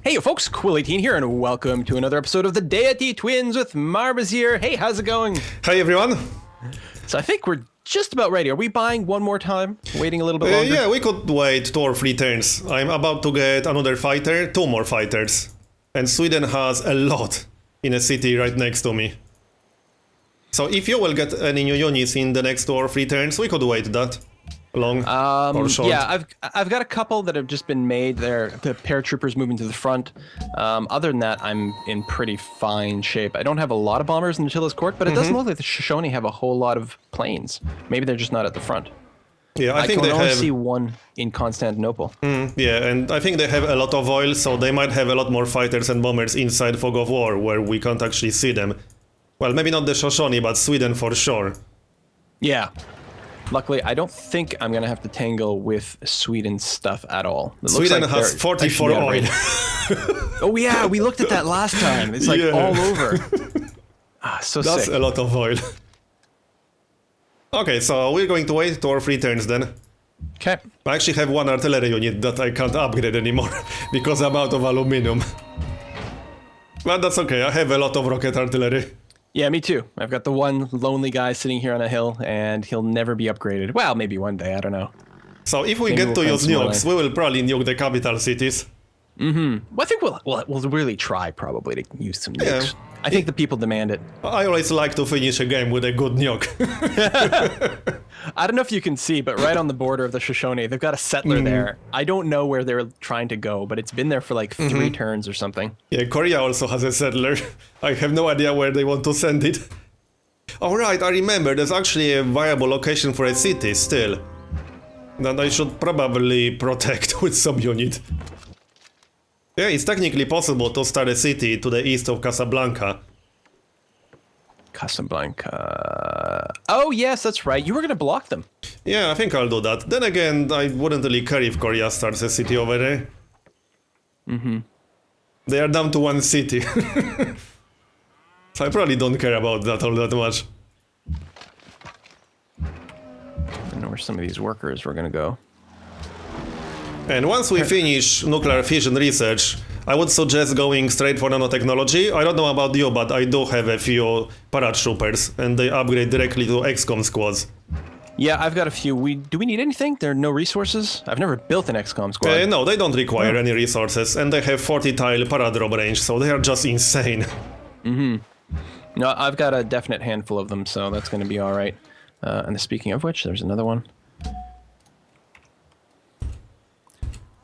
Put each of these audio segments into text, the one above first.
Hey folks, Quill18 here, and welcome to another episode of the Deity Twins with Marbozir. Hey, how's it going? Hi everyone. So I think we're just about ready. Are we buying one more time? Waiting a little bit longer? Yeah, we could wait 2 or 3 turns. I'm about to get another fighter, 2 more fighters. And Sweden has a lot in a city right next to me. So if you will get any new units in the next 2 or 3 turns, we could wait that long or short. Yeah, I've got a couple that have just been made. They're the paratroopers moving to the front. Other than that, I'm in pretty fine shape. I don't have a lot of bombers in Attila's court, but it doesn't look like the Shoshone have a whole lot of planes. Maybe they're just not at the front. Yeah, I think can they only have... see one in Constantinople. Yeah, and I think they have a lot of oil, so they might have a lot more fighters and bombers inside Fog of War, where we can't actually see them. Well, maybe not the Shoshone, but Sweden for sure. Yeah. Luckily, I don't think I'm going to have to tangle with Sweden's stuff at all. Sweden has 44 oil. Oh yeah, we looked at that last time. It's like all over. So That's sick. a lot of oil. Okay, so we're going to wait 2 or 3 turns then. Okay. I actually have 1 artillery unit that I can't upgrade anymore because I'm out of aluminum. But that's okay, I have a lot of rocket artillery. Yeah, me too. I've got the one lonely guy sitting here on a hill, and he'll never be upgraded. Well, maybe one day, I don't know. So if we get to use nukes, we will probably nuke the capital cities. Well, I think we'll really try probably to use some nukes. Yeah. I think the people demand it. I always like to finish a game with a good nuke. I don't know if you can see, but right on the border of the Shoshone, they've got a settler there. I don't know where they're trying to go, but it's been there for like 3 turns or something. Yeah, Korea also has a settler. I have no idea where they want to send it. Alright, I remember, there's actually a viable location for a city still. That I should probably protect with some unit. Yeah, it's technically possible to start a city to the east of Casablanca. Casablanca. Oh, yes, that's right. You were going to block them. Yeah, I think I'll do that. Then again, I wouldn't really care if Korea starts a city over there. They are down to 1 city. So I probably don't care about that all that much. I don't know where some of these workers were going to go. And once we finish nuclear fission research, I would suggest going straight for nanotechnology. I don't know about you, but I do have a few paratroopers, and they upgrade directly to XCOM squads. Yeah, I've got a few. Do we need anything? There are no resources? I've never built an XCOM squad. No, they don't require any resources, and they have 40-tile paradrop range, so they are just insane. No, I've got a definite handful of them, so that's going to be all right. And speaking of which, there's another one.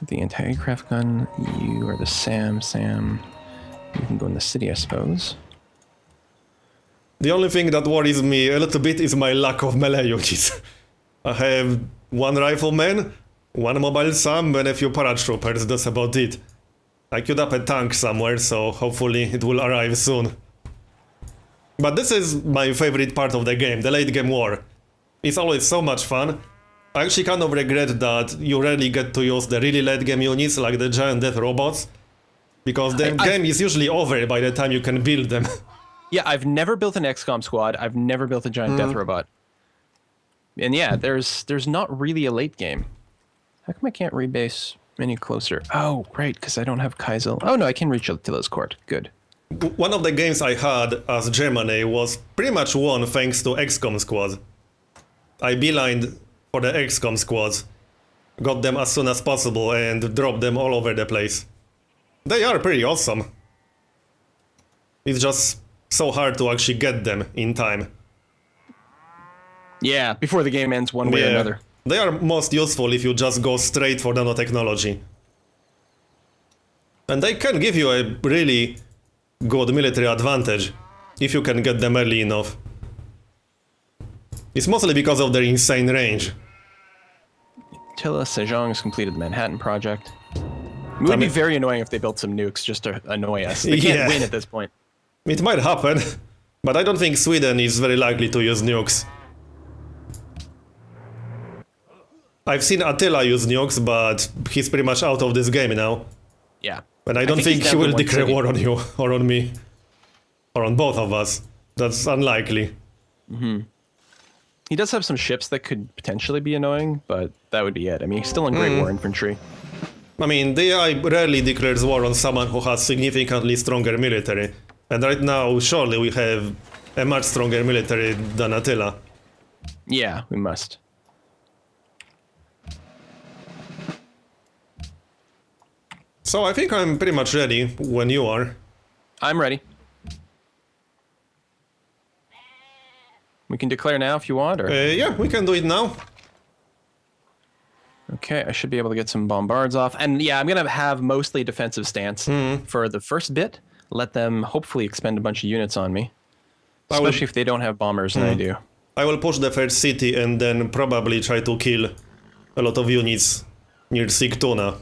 The anti-aircraft gun, you are the Sam. You can go in the city, I suppose. The only thing that worries me a little bit is my lack of melee units. I have 1 rifleman, 1 mobile SAM, and a few paratroopers, that's about it. I queued up a tank somewhere, so hopefully it will arrive soon. But this is my favorite part of the game, the late game war. It's always so much fun. I actually kind of regret that you rarely get to use the really late game units like the giant death robots. Because the game is usually over by the time you can build them. Yeah, I've never built an XCOM squad. I've never built a giant death robot. And yeah, there's not really a late game. How come I can't rebase any closer? Oh, right, because I don't have Kaisel. Oh no, I can reach Attila's court. Good. One of the games I had as Germany was pretty much won thanks to XCOM squads. I beelined for the XCOM squads, got them as soon as possible and dropped them all over the place. They are pretty awesome. It's just so hard to actually get them in time. Yeah, before the game ends one way or another. They are most useful if you just go straight for nanotechnology. And they can give you a really good military advantage if you can get them early enough. It's mostly because of their insane range. Attila Sejong has completed the Manhattan Project. It would be very annoying if they built some nukes just to annoy us. They can't win at this point. It might happen, but I don't think Sweden is very likely to use nukes. I've seen Attila use nukes, but he's pretty much out of this game now. Yeah. And I don't think he will declare war on you, or on me. Or on both of us. That's unlikely. He does have some ships that could potentially be annoying, but that would be it. I mean, he's still in Great War Infantry. I mean, the AI rarely declares war on someone who has significantly stronger military. And right now, surely we have a much stronger military than Attila. Yeah, we must. So I think I'm pretty much ready when you are. I'm ready. We can declare now if you want, or... Yeah, we can do it now. Okay, I should be able to get some bombards off. And yeah, I'm going to have mostly a defensive stance for the first bit. Let them hopefully expend a bunch of units on me. Especially if they don't have bombers, and I do. I will push the first city and then probably try to kill a lot of units near Sigtuna.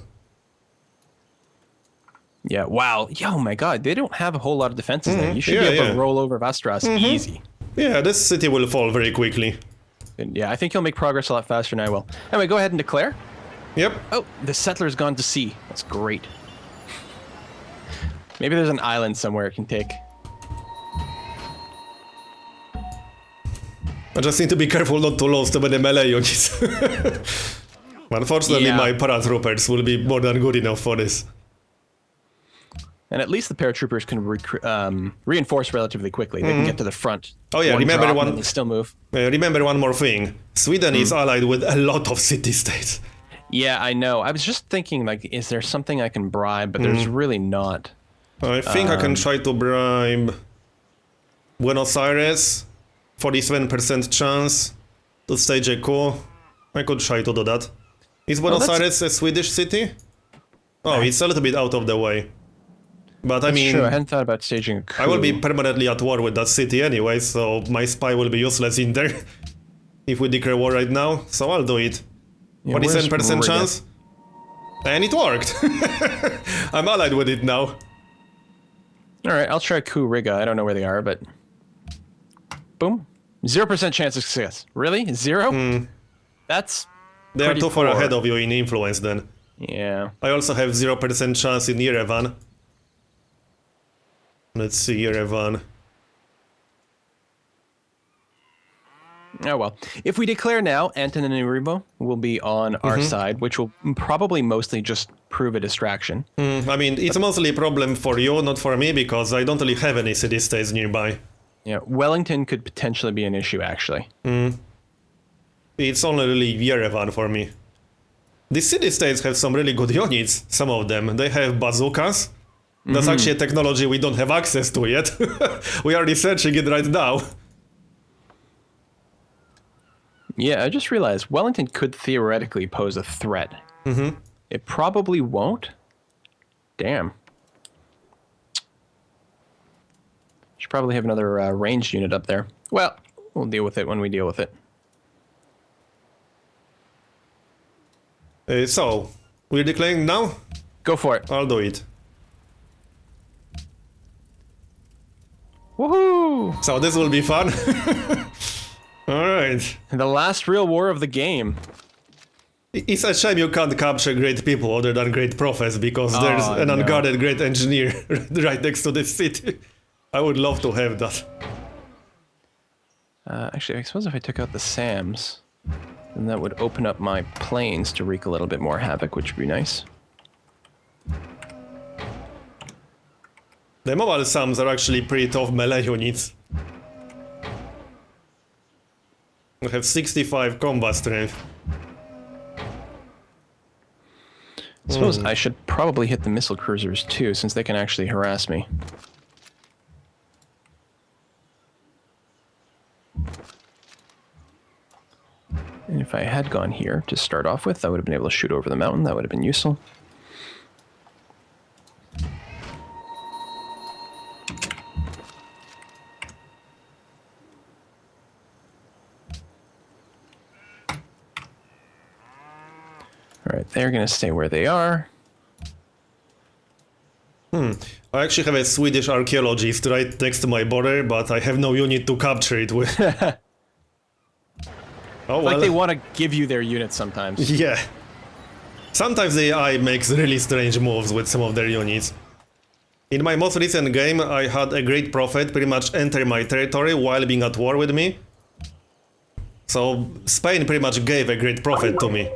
Yeah, wow. Yeah, oh my god, they don't have a whole lot of defenses there. You should be able to roll over Vastras easy. Yeah, this city will fall very quickly. And yeah, I think you'll make progress a lot faster than I will. Anyway, go ahead and declare. Yep. Oh, the settler's gone to sea. That's great. Maybe there's an island somewhere it can take. I just need to be careful not to lose too many melee units. Unfortunately, my paratroopers will be more than good enough for this. And at least the paratroopers can reinforce relatively quickly. They can get to the front. Oh yeah, remember one. They still move. Remember one more thing. Sweden is allied with a lot of city-states. Yeah, I know. I was just thinking, like, is there something I can bribe? But there's really not. I think I can try to bribe Buenos Aires. 47% chance to stage a coup. I could try to do that. Is Buenos Aires a Swedish city? Oh, it's a little bit out of the way. But I mean, true. I hadn't thought about staging a coup. I will be permanently at war with that city anyway, so my spy will be useless in there if we declare war right now. So I'll do it. Yeah, 47% chance. And it worked. I'm allied with it now. Alright, I'll try coup Riga. I don't know where they are, but... Boom. 0% chance of success. Really? 0? That's They are too far ahead of you in influence then. Yeah. I also have 0% chance in Yerevan. Let's see, Yerevan. Oh well. If we declare now, Antananarivo will be on our side, which will probably mostly just prove a distraction. I mean, it's mostly a problem for you, not for me, because I don't really have any city-states nearby. Yeah, Wellington could potentially be an issue, actually. It's only really Yerevan for me. The city-states have some really good units, some of them. They have bazookas. That's actually a technology we don't have access to yet. We are researching it right now. Yeah, I just realized Wellington could theoretically pose a threat. It probably won't. Damn. Should probably have another ranged unit up there. Well, we'll deal with it when we deal with it. So, we're declaring now? Go for it. I'll do it. Woohoo! So this will be fun. Alright. The last real war of the game. It's a shame you can't capture great people other than great prophets, because there's an unguarded great engineer right next to this city. I would love to have that. Actually, I suppose if I took out the SAMs, then that would open up my planes to wreak a little bit more havoc, which would be nice. The mobile SAMs are actually pretty tough melee units. We have 65 combat strength. I suppose I should probably hit the missile cruisers too, since they can actually harass me. And if I had gone here to start off with, I would have been able to shoot over the mountain. That would have been useful. Alright, they're going to stay where they are. I actually have a Swedish archaeologist right next to my border, but I have no unit to capture it with. Oh, well. Like they want to give you their units sometimes. Yeah. Sometimes the AI makes really strange moves with some of their units. In my most recent game, I had a great prophet pretty much enter my territory while being at war with me. So Spain pretty much gave a great prophet to me.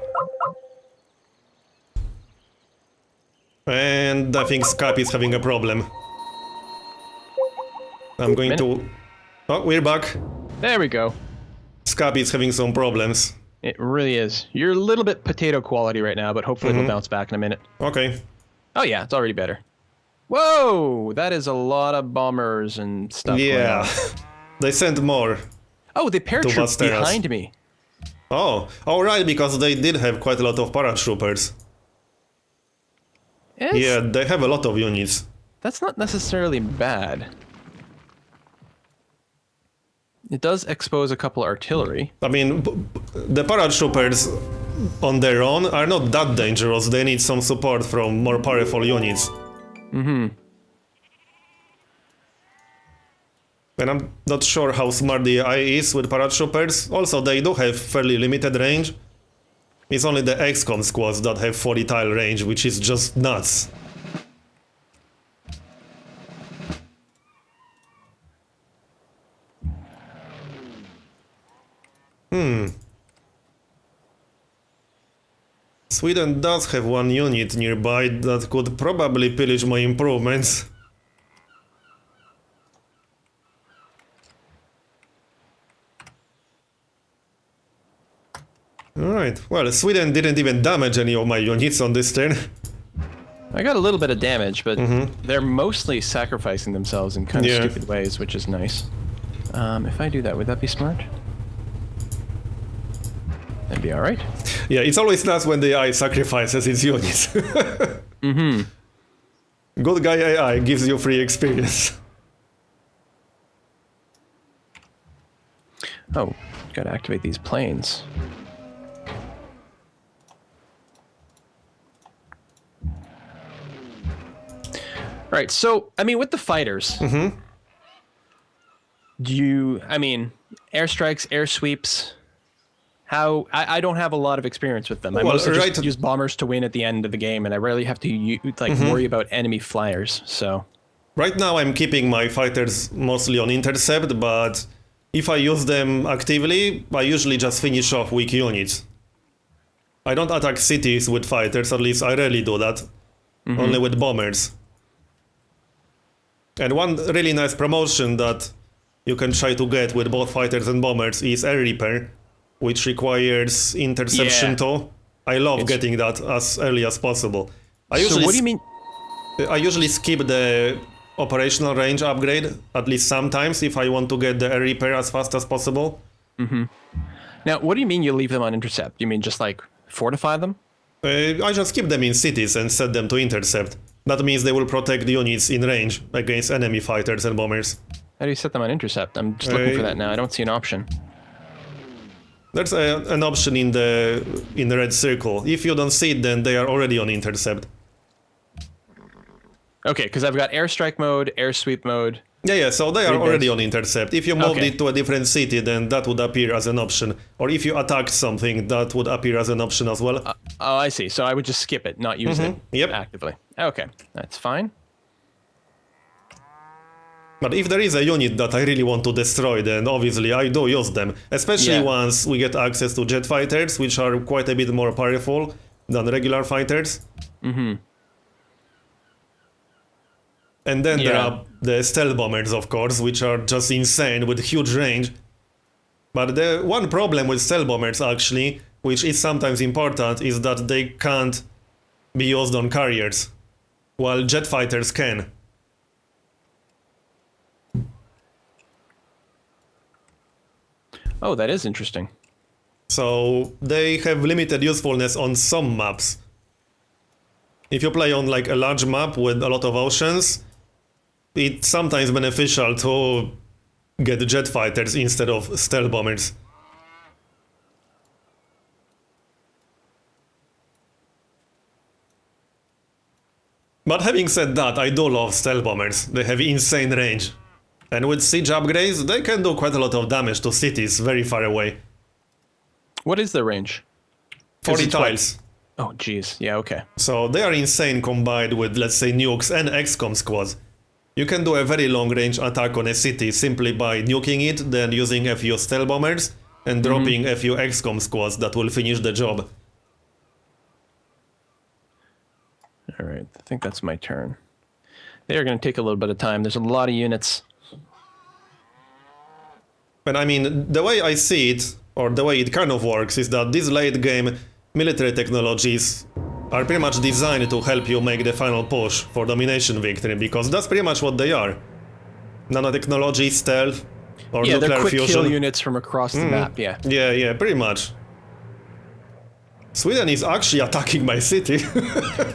And I think Skype is having a problem. I'm going to... Oh, we're back. There we go. Skype is having some problems. It really is. You're a little bit potato quality right now, but hopefully it'll bounce back in a minute. Okay. Oh yeah, it's already better. Whoa! That is a lot of bombers and stuff. Yeah. They sent more. Oh, the paratroopers behind me. Oh, alright, because they did have quite a lot of paratroopers. Yeah, they have a lot of units. That's not necessarily bad. It does expose a couple artillery. I mean, the paratroopers on their own are not that dangerous. They need some support from more powerful units. Mm-hmm. And I'm not sure how smart the AI is with paratroopers. Also, they do have fairly limited range. It's only the XCOM squads that have 40 tile range, which is just nuts. Sweden does have one unit nearby that could probably pillage my improvements. Alright, well, Sweden didn't even damage any of my units on this turn. I got a little bit of damage, but they're mostly sacrificing themselves in kind of stupid ways, which is nice. If I do that, would that be smart? That'd be alright. Yeah, it's always nice when the AI sacrifices its units. Good guy AI gives you free experience. Oh, gotta activate these planes. Right, so, I mean, with the fighters, do you, I mean, airstrikes, air sweeps, how, I don't have a lot of experience with them. I mostly just use bombers to win at the end of the game, and I rarely have to, worry about enemy flyers, so. Right now I'm keeping my fighters mostly on intercept, but if I use them actively, I usually just finish off weak units. I don't attack cities with fighters, at least I rarely do that, only with bombers. And one really nice promotion that you can try to get with both fighters and bombers is air repair, which requires interception too. I love getting that as early as possible. So what do you mean? I usually skip the operational range upgrade, at least sometimes, if I want to get the air repair as fast as possible. Now, what do you mean you leave them on intercept? You mean just like fortify them? I just keep them in cities and set them to intercept. That means they will protect the units in range against enemy fighters and bombers. How do you set them on intercept? I'm just looking for that now. I don't see an option. There's an option in the red circle. If you don't see it, then they are already on intercept. Okay, because I've got airstrike mode, air sweep mode. Yeah, so they are already on intercept. If you moved it to a different city, then that would appear as an option. Or if you attacked something, that would appear as an option as well. Oh, I see. So I would just skip it, not use it actively. Okay, that's fine. But if there is a unit that I really want to destroy, then obviously I do use them. Especially once we get access to jet fighters, which are quite a bit more powerful than regular fighters. And then there are the stealth bombers, of course, which are just insane with huge range. But the one problem with stealth bombers, actually, which is sometimes important, is that they can't be used on carriers, while jet fighters can. Oh, that is interesting. So they have limited usefulness on some maps. If you play on like a large map with a lot of oceans, it's sometimes beneficial to get jet fighters instead of stealth bombers. But having said that, I do love stealth bombers. They have insane range. And with siege upgrades, they can do quite a lot of damage to cities very far away. What is their range? 40 tiles. Oh, jeez. Yeah, okay. So they are insane combined with, let's say, nukes and XCOM squads. You can do a very long-range attack on a city simply by nuking it, then using a few stealth bombers, and dropping a few XCOM squads that will finish the job. All right, I think that's my turn. They're going to take a little bit of time. There's a lot of units. And I mean, the way I see it, or the way it kind of works, is that these late game military technologies are pretty much designed to help you make the final push for domination victory, because that's pretty much what they are. Nanotechnology, stealth, or Yeah, nuclear they're quick fusion. kill units from across the map, yeah. Yeah, pretty much. Sweden is actually attacking my city.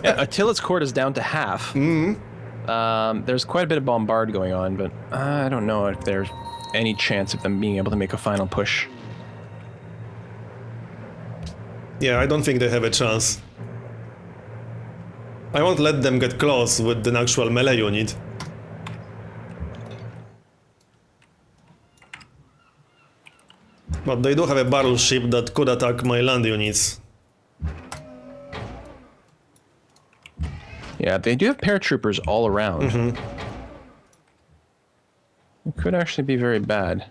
Yeah, Attila's court is down to half. There's quite a bit of bombard going on, but I don't know if there's any chance of them being able to make a final push. Yeah, I don't think they have a chance. I won't let them get close with an actual melee unit. But they do have a battleship that could attack my land units. Yeah, they do have paratroopers all around. It could actually be very bad.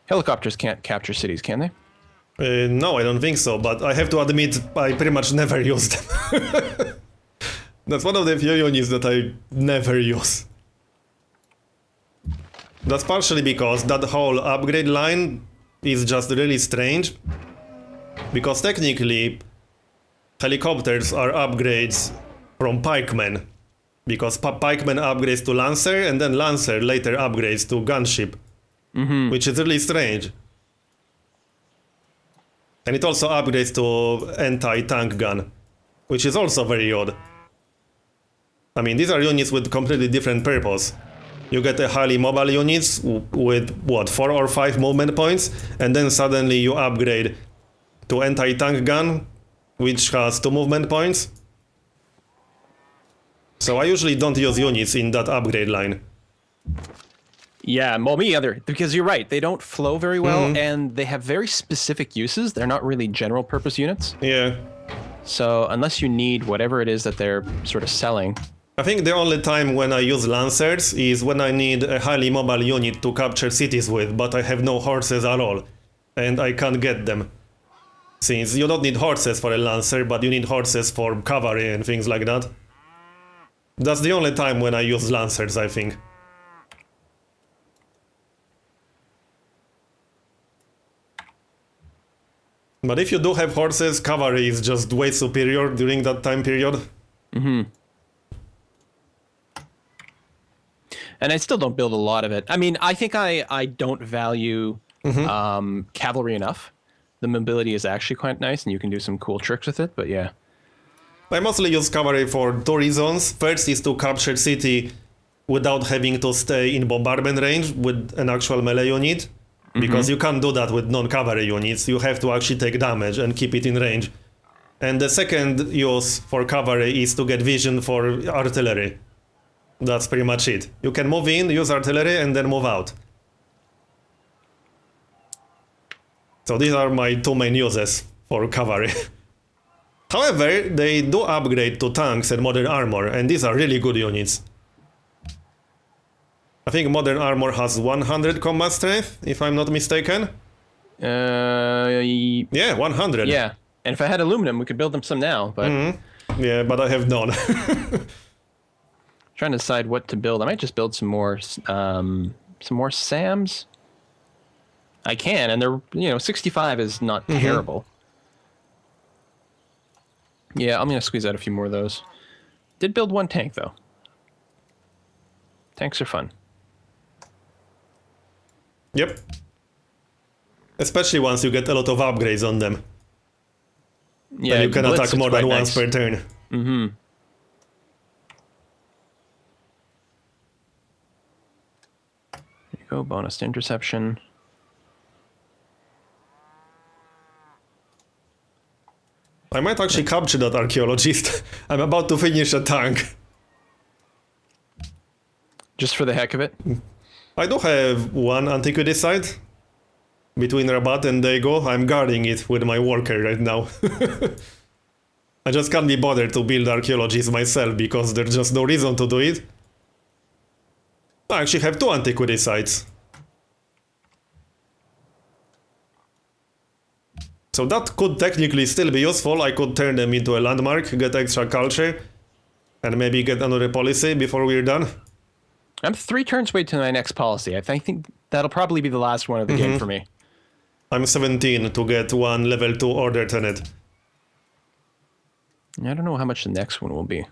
Helicopters can't capture cities, can they? No, I don't think so, but I have to admit I pretty much never use them. That's one of the few units that I never use. That's partially because that whole upgrade line is just really strange. Because technically, helicopters are upgrades from pikemen. Because pikemen upgrades to Lancer, and then Lancer later upgrades to gunship. Which is really strange. And it also upgrades to anti-tank gun, which is also very odd. I mean, these are units with completely different purpose. You get a highly mobile units with, what, 4 or 5 movement points, and then suddenly you upgrade to anti-tank gun, which has 2 movement points. So I usually don't use units in that upgrade line. Yeah, well, me either, because you're right, they don't flow very well, and they have very specific uses. They're not really general purpose units. Yeah. So unless you need whatever it is that they're sort of selling. I think the only time when I use Lancers is when I need a highly mobile unit to capture cities with, but I have no horses at all, and I can't get them. Since you don't need horses for a Lancer, but you need horses for cavalry and things like that. That's the only time when I use Lancers, I think. But if you do have horses, cavalry is just way superior during that time period. And I still don't build a lot of it. I mean, I think I don't value cavalry enough. The mobility is actually quite nice, and you can do some cool tricks with it, but yeah. I mostly use cavalry for 2 reasons. First is to capture city without having to stay in bombardment range with an actual melee unit. Because you can't do that with non-cavalry units, you have to actually take damage and keep it in range. And the second use for cavalry is to get vision for artillery. That's pretty much it. You can move in, use artillery, and then move out. So these are my 2 main uses for cavalry. However, they do upgrade to tanks and modern armor, and these are really good units. I think modern armor has 100 combat strength, if I'm not mistaken. Yeah, 100. Yeah, and if I had aluminum, we could build them some now, but... Yeah, but I have none. Trying to decide what to build. I might just build some more SAMs. I can, and they're, 65 is not terrible. Yeah, I'm gonna squeeze out a few more of those. Did build 1 tank, though. Tanks are fun. Yep. Especially once you get a lot of upgrades on them. Yeah, and you can attack more than once per turn. There you go, bonus to interception. I might actually capture that archaeologist. I'm about to finish a tank. Just for the heck of it? I do have 1 antiquity site between Rabat and Dago. I'm guarding it with my worker right now. I just can't be bothered to build archaeologies myself because there's just no reason to do it. I actually have 2 antiquity sites. So that could technically still be useful. I could turn them into a landmark, get extra culture, and maybe get another policy before we're done. I'm 3 turns away to my next policy. I think that'll probably be the last one of the game for me. I'm 17 to get 1 level 2 order tenet. I don't know how much the next one will be.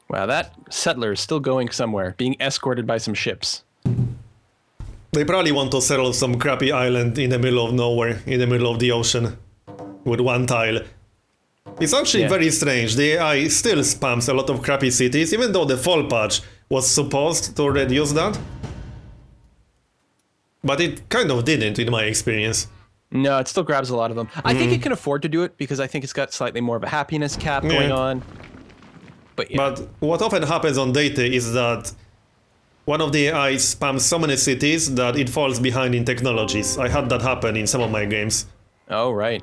Wow, that settler is still going somewhere, being escorted by some ships. They probably want to settle some crappy island in the middle of nowhere, in the middle of the ocean, with 1 tile. It's actually very strange. The AI still spams a lot of crappy cities, even though the fall patch was supposed to reduce that. But it kind of didn't, in my experience. No, it still grabs a lot of them. I think it can afford to do it because I think it's got slightly more of a happiness cap going on. But, But what often happens on Deity is that one of the AI spams so many cities that it falls behind in technologies. I had that happen in some of my games. Oh, right.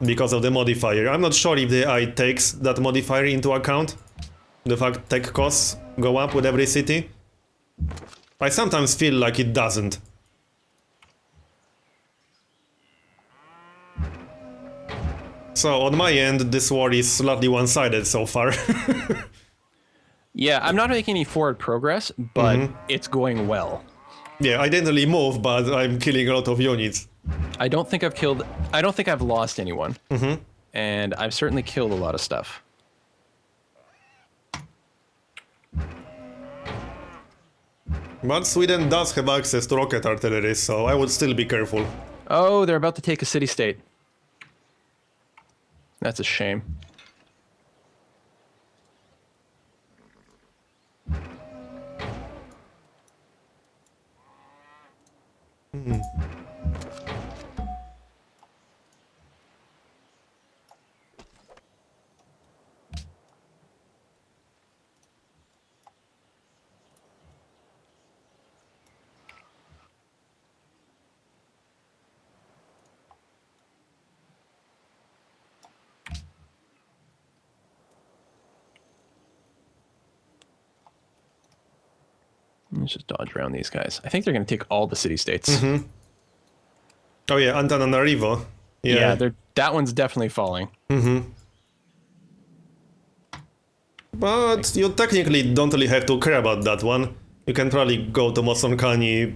Because of the modifier. I'm not sure if the AI takes that modifier into account. The fact tech costs go up with every city. I sometimes feel like it doesn't. So on my end, this war is slightly one-sided so far. Yeah, I'm not making any forward progress, but it's going well. Yeah, I didn't really move, but I'm killing a lot of units. I don't think I've lost anyone. And I've certainly killed a lot of stuff. But Sweden does have access to rocket artillery, so I would still be careful. Oh, they're about to take a city-state. That's a shame. Let's just dodge around these guys. I think they're going to take all the city-states. Oh yeah, Antananarivo. Yeah, that one's definitely falling. But you technically don't really have to care about that one. You can probably go to Mosonkani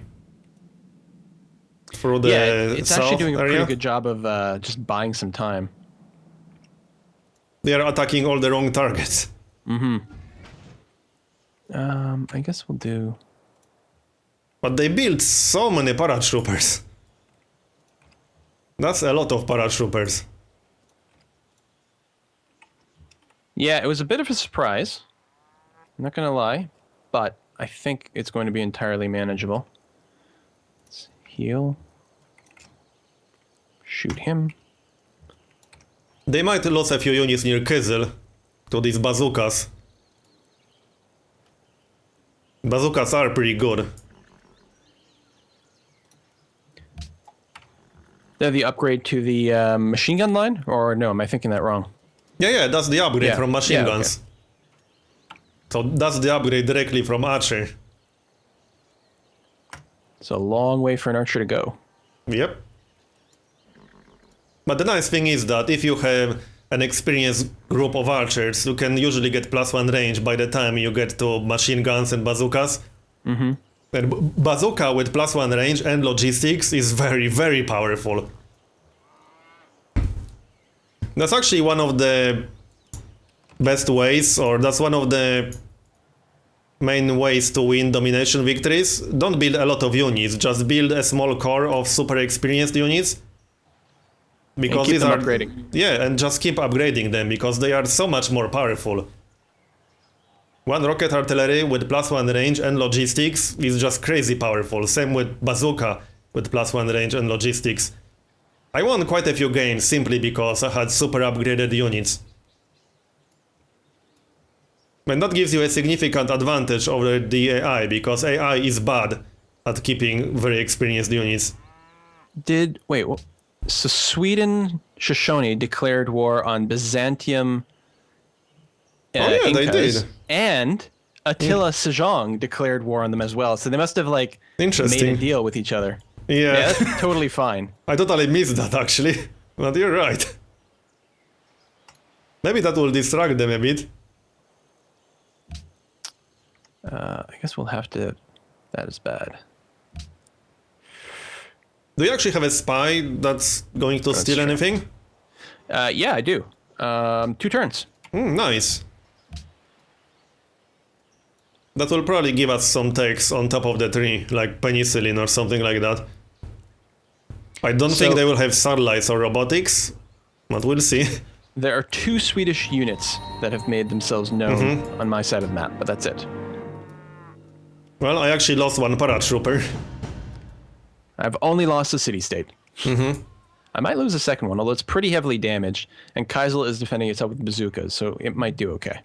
through the it's south actually doing a area. pretty good job of just buying some time. They are attacking all the wrong targets. I guess we'll do... But they built so many paratroopers. That's a lot of paratroopers. Yeah, it was a bit of a surprise. I'm not going to lie, but I think it's going to be entirely manageable. Let's heal. Shoot him. They might lose a few units near Kyzyl to these bazookas. Bazookas are pretty good. They're the upgrade to the machine gun line? Or no, am I thinking that wrong? Yeah, that's the upgrade from machine guns. Okay. So that's the upgrade directly from Archer. It's a long way for an archer to go. Yep. But the nice thing is that if you have an experienced group of archers, you can usually get +1 range by the time you get to machine guns and bazookas. And bazooka with +1 range and logistics is very, very powerful. That's actually one of the best ways, or that's one of the main ways to win domination victories. Don't build a lot of units, just build a small core of super experienced units. Because keep these them are upgrading. Yeah, and just keep upgrading them because they are so much more powerful. One rocket artillery with +1 range and logistics is just crazy powerful. Same with bazooka with +1 range and logistics. I won quite a few games simply because I had super upgraded units. And that gives you a significant advantage over the AI, because AI is bad at keeping very experienced units. So Sweden, Shoshone declared war on Byzantium. They did. And Attila Sejong declared war on them as well. So they must have made a deal with each other. Yeah, Yeah, that's totally fine. I totally missed that actually, but you're right. Maybe that will distract them a bit. I guess we'll have to... That is bad. Do you actually have a spy that's going to steal true. anything? Yeah, I do. 2 turns. Nice. That will probably give us some takes on top of the tree, like penicillin or something like that. I don't think they will have satellites or robotics, but we'll see. There are 2 Swedish units that have made themselves known on my side of the map, but that's it. Well, I actually lost one paratrooper. I've only lost a city-state. I might lose a second one, although it's pretty heavily damaged, and Kaisel is defending itself with bazookas, so it might do okay.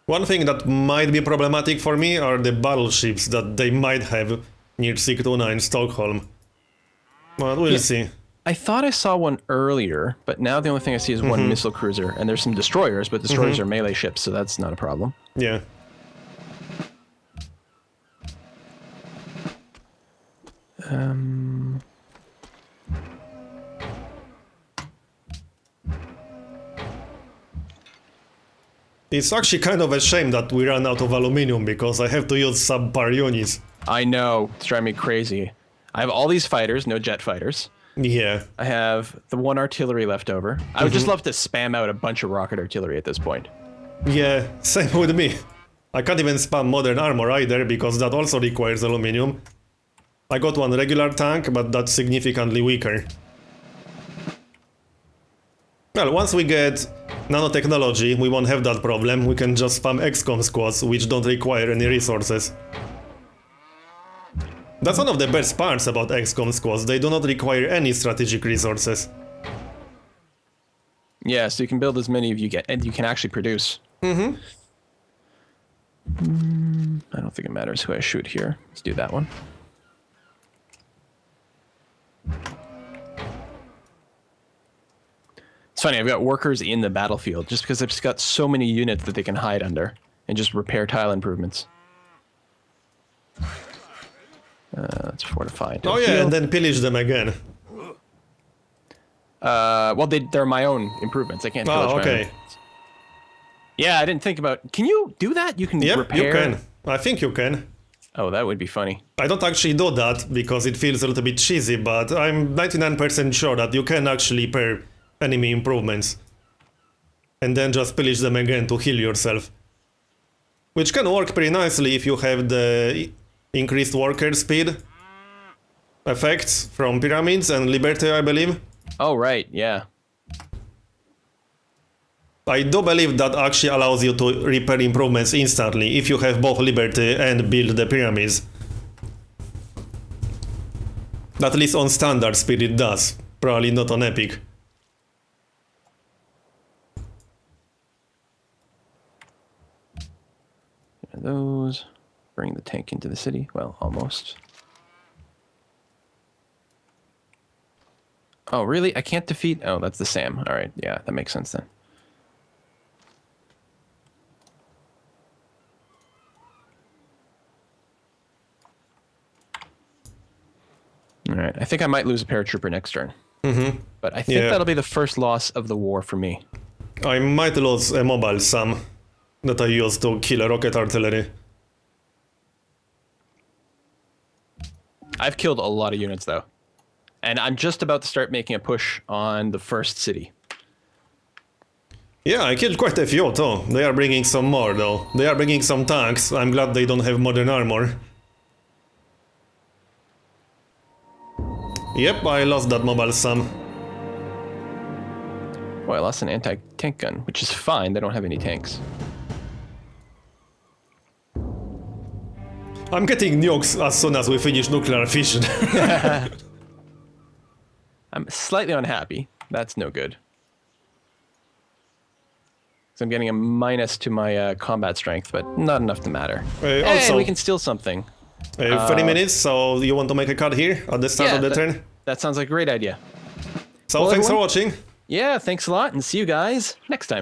One thing that might be problematic for me are the battleships that they might have near Sigtuna in Stockholm. But we'll see. I thought I saw one earlier, but now the only thing I see is one missile cruiser, and there's some destroyers, but destroyers are melee ships, so that's not a problem. Yeah. It's actually kind of a shame that we ran out of aluminium, because I have to use subpar units. I know, it's driving me crazy. I have all these fighters, no jet fighters. Yeah. I have the 1 artillery left over. I would just love to spam out a bunch of rocket artillery at this point. Yeah, same with me. I can't even spam modern armor either, because that also requires aluminium. I got one regular tank, but that's significantly weaker. Well, once we get nanotechnology, we won't have that problem. We can just spam XCOM squads, which don't require any resources. That's one of the best parts about XCOM squads. They do not require any strategic resources. Yeah, so you can build as many of you get, and you can actually produce. I don't think it matters who I shoot here. Let's do that one. It's funny, I've got workers in the battlefield just because I've just got so many units that they can hide under and just repair tile improvements. Let's fortify. Oh yeah, and then pillage them again. Well, they're my own improvements. I can't pillage my own. Okay. Yeah, I didn't think about... Can you do that? You can Yep, repair... you can. I think you can. Oh, that would be funny. I don't actually do that because it feels a little bit cheesy, but I'm 99% sure that you can actually pair enemy improvements. And then just pillage them again to heal yourself. Which can work pretty nicely if you have the increased worker speed effects from pyramids and Liberty, I believe. Oh, right, yeah. I do believe that actually allows you to repair improvements instantly if you have both Liberty and build the pyramids. At least on standard speed it does, probably not on epic. Those. Bring the tank into the city. Well, almost. Oh, really? I can't defeat... Oh, that's the Sam. All right, yeah, that makes sense then. All right, I think I might lose a paratrooper next turn. But I think that'll be the first loss of the war for me. I might lose a mobile SAM that I used to kill a rocket artillery. I've killed a lot of units, though. And I'm just about to start making a push on the first city. Yeah, I killed quite a few too. They are bringing some more though. They are bringing some tanks. I'm glad they don't have modern armor. Yep, I lost that mobile SAM. Boy, I lost an anti-tank gun, which is fine. They don't have any tanks. I'm getting nukes as soon as we finish nuclear fission. I'm slightly unhappy. That's no good. So I'm getting a minus to my combat strength, but not enough to matter. Hey, also, we can steal something. 30 minutes, so you want to make a cut here at the start of the turn? That sounds like a great idea. So thanks for watching. Yeah, thanks a lot, and see you guys next time.